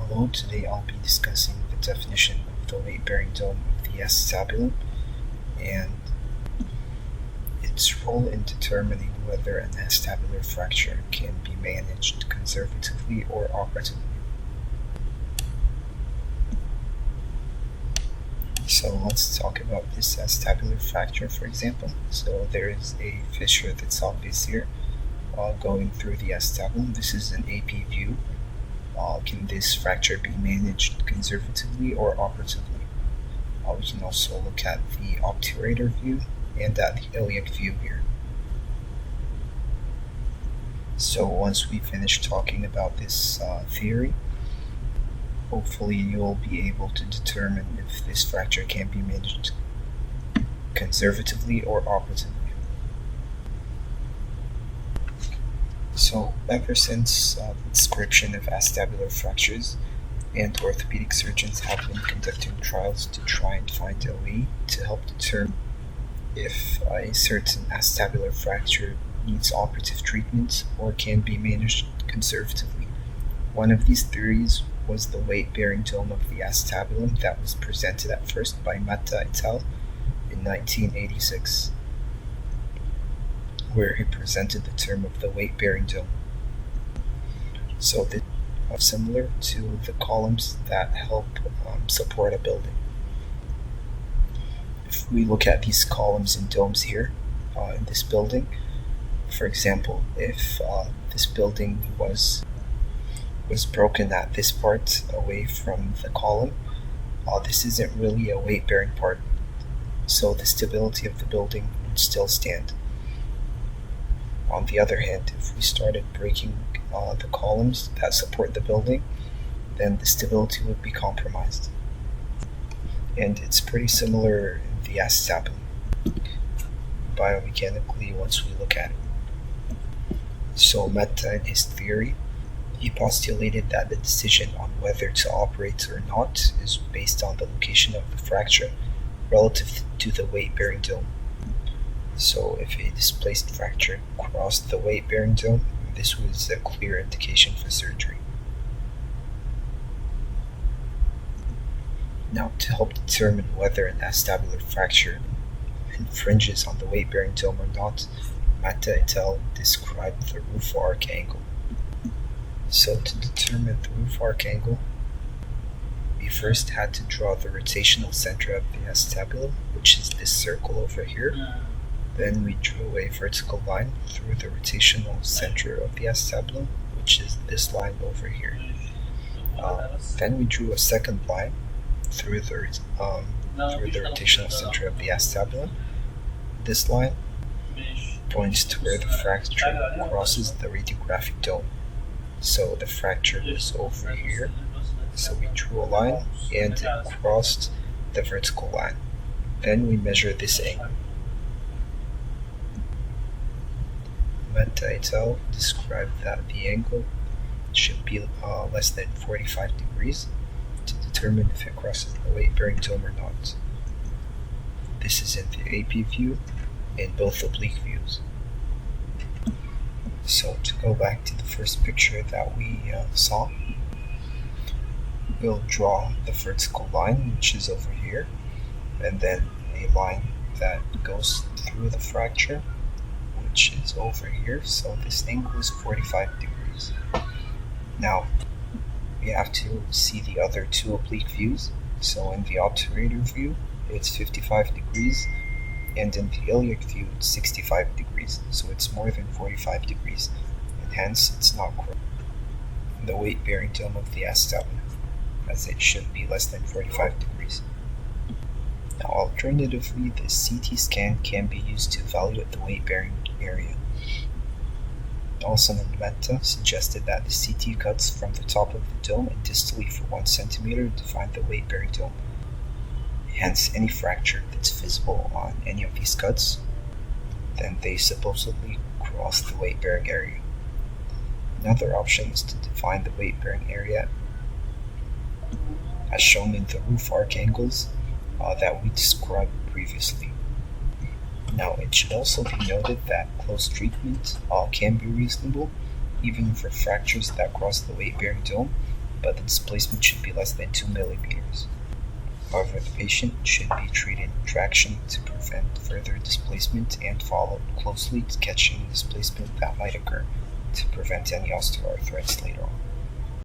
Hello, today I'll be discussing the definition of the weight-bearing dome of the acetabulum and its role in determining whether an acetabular fracture can be managed conservatively or operatively. So let's talk about this acetabular fracture, for example. So there is a fissure that's obvious here going through the acetabulum. This is an AP view. Can this fracture be managed conservatively or operatively? We can also look at the obturator view and at the iliac view here. So once we finish talking about this theory, hopefully you'll be able to determine if this fracture can be managed conservatively or operatively. So ever since the description of acetabular fractures, and orthopedic surgeons have been conducting trials to try and find a way to help determine if a certain acetabular fracture needs operative treatment or can be managed conservatively. One of these theories was the weight-bearing dome of the acetabulum that was presented at first by Mata et al. In 1986, where he presented the term of the weight-bearing dome. So this is similar to the columns that help support a building. If we look at these columns and domes here in this building, for example, if this building was broken at this part away from the column, this isn't really a weight-bearing part, so the stability of the building would still stand. On the other hand, if we started breaking the columns that support the building, then the stability would be compromised. And it's pretty similar in the acetabulum, biomechanically, once we look at it. So Mata, in his theory, he postulated that the decision on whether to operate or not is based on the location of the fracture relative to the weight-bearing dome. So if a displaced fracture crossed the weight-bearing dome, this was a clear indication for surgery. Now, to help determine whether an acetabular fracture infringes on the weight-bearing dome or not, Mata et al. Described the roof arc angle. So to determine the roof arc angle, we first had to draw the rotational center of the acetabulum, which is this circle over here. Then we drew a vertical line through the rotational center of the acetabulum, which is this line over here. Then we drew a second line through the rotational center of the acetabulum. This line points to where the fracture crosses the radiographic dome. So the fracture was over here, so we drew a line and it crossed the vertical line. Then we measure this angle. Mata et al. Described that the angle should be less than 45 degrees to determine if it crosses the weight-bearing dome or not. This is in the AP view and both oblique views. So to go back to the first picture that we saw, we'll draw the vertical line, which is over here, and then a line that goes through the fracture, which is over here. So this angle is 45 degrees. Now, we have to see the other two oblique views. So in the obturator view, it's 55 degrees, and in the iliac view, it's 65 degrees. So it's more than 45 degrees, and hence it's not correct in the weight-bearing dome of the acetabulum, as it should be less than 45 degrees. Now, alternatively, the CT scan can be used to evaluate the weight-bearing area. Olson and Mata suggested that the CT cuts from the top of the dome and distally for 1 centimeter define the weight-bearing dome. Hence, any fracture that's visible on any of these cuts, then they supposedly cross the weight-bearing area. Another option is to define the weight-bearing area as shown in the roof arc angles that we described previously. Now, it should also be noted that close treatment can be reasonable even for fractures that cross the weight-bearing dome, but the displacement should be less than 2 millimeters. However, the patient should be treated in traction to prevent further displacement and followed closely to catch any displacement that might occur to prevent any osteoarthritis later on.